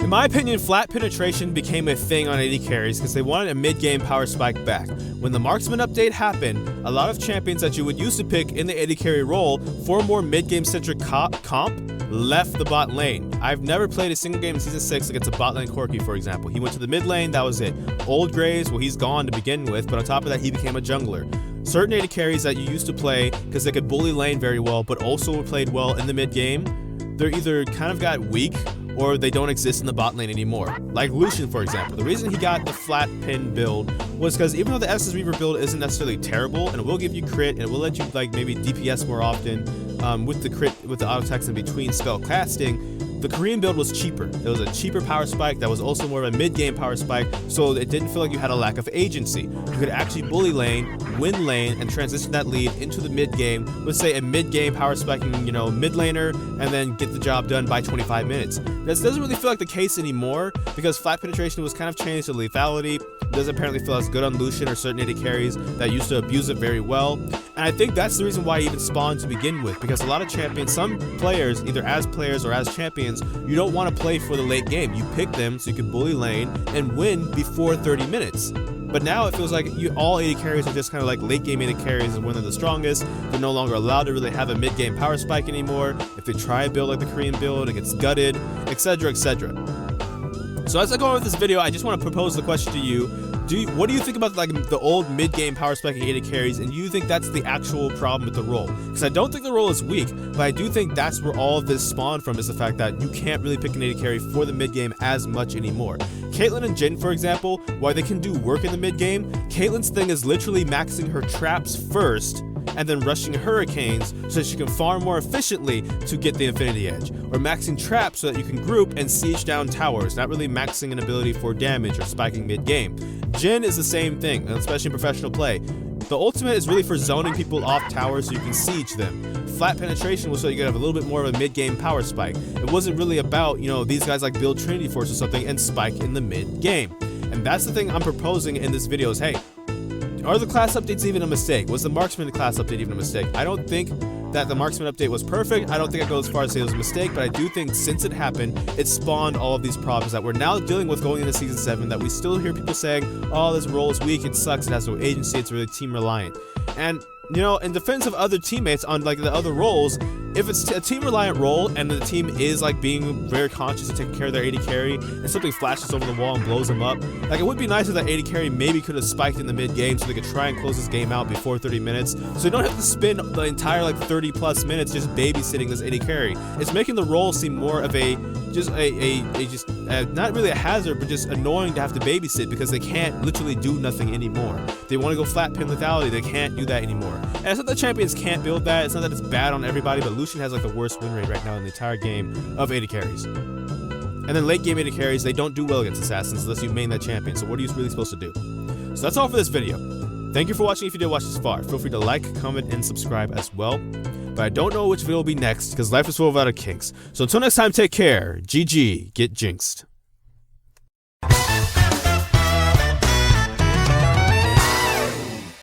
In my opinion, flat penetration became a thing on AD carries because they wanted a mid-game power spike back. When the Marksman update happened, a lot of champions that you would used to pick in the AD carry role for a more mid-game centric comp left the bot lane. I've never played a single game in Season 6 against a bot lane Corki, for example. He went to the mid lane, that was it. Old Graves, well, he's gone to begin with, but on top of that, he became a jungler. Certain AD carries that you used to play because they could bully lane very well, but also played well in the mid game, they're either kind of got weak or they don't exist in the bot lane anymore. Like Lucian, for example. The reason he got the flat pin build was because even though the Essence Reaver build isn't necessarily terrible, and it will give you crit, and it will let you like maybe DPS more often with the crit, with the auto attacks in between spell casting, the Korean build was cheaper. It was a cheaper power spike that was also more of a mid-game power spike, so it didn't feel like you had a lack of agency. You could actually bully lane, win lane, and transition that lead into the mid-game with, say, a mid-game power spiking, mid laner, and then get the job done by 25 minutes. This doesn't really feel like the case anymore because flat penetration was kind of changed to lethality. It doesn't apparently feel as good on Lucian or certain AD carries that used to abuse it very well. And I think that's the reason why it even spawned to begin with, because a lot of champions, some players, either as players or as champions, you don't want to play for the late game. You pick them so you can bully lane and win before 30 minutes. But now it feels like all AD carries are just kind of like late game AD carries is when they're the strongest. They're no longer allowed to really have a mid game power spike anymore. If they try a build like the Korean build, it gets gutted, etc, etc. So as I go on with this video, I just want to propose the question to you. What do you think about like the old mid-game power spiking AD carries, and do you think that's the actual problem with the role? Because I don't think the role is weak, but I do think that's where all of this spawned from, is the fact that you can't really pick an AD carry for the mid-game as much anymore. Caitlyn and Jhin, for example, while they can do work in the mid-game, Caitlyn's thing is literally maxing her traps first and then rushing hurricanes so that she can farm more efficiently to get the Infinity Edge, or maxing traps so that you can group and siege down towers, not really maxing an ability for damage or spiking mid-game. Jhin is the same thing, especially in professional play. The ultimate is really for zoning people off towers so you can siege them. Flat penetration was so you could have a little bit more of a mid-game power spike. It wasn't really about, these guys like build Trinity Force or something and spike in the mid-game. And that's the thing I'm proposing in this video is, hey, are the class updates even a mistake? Was the Marksman class update even a mistake? I don't think that the Marksman update was perfect. I don't think I go as far as say it was a mistake, but I do think since it happened, it spawned all of these problems that we're now dealing with going into Season 7, that we still hear people saying, oh, this role is weak, it sucks, it has no agency, it's really team reliant. And, in defense of other teammates on like the other roles, if it's a team reliant role and the team is like being very conscious of taking care of their AD carry and something flashes over the wall and blows them up, like it would be nice if that AD carry maybe could have spiked in the mid game so they could try and close this game out before 30 minutes, so you don't have to spend the entire like 30 plus minutes just babysitting this AD carry. It's making the role seem more of not really a hazard, but just annoying to have to babysit because they can't literally do nothing anymore. They want to go flat pin lethality, they can't do that anymore. And it's not that champions can't build that, it's not that it's bad on everybody, but Lucian has like the worst win rate right now in the entire game of AD carries. And then late game AD carries, they don't do well against assassins unless you main that champion, so what are you really supposed to do? So that's all for this video. Thank you for watching. If you did watch this far, feel free to like, comment, and subscribe as well. But I don't know which video will be next because life is full of a lot of kinks. So until next time, take care. GG, get jinxed.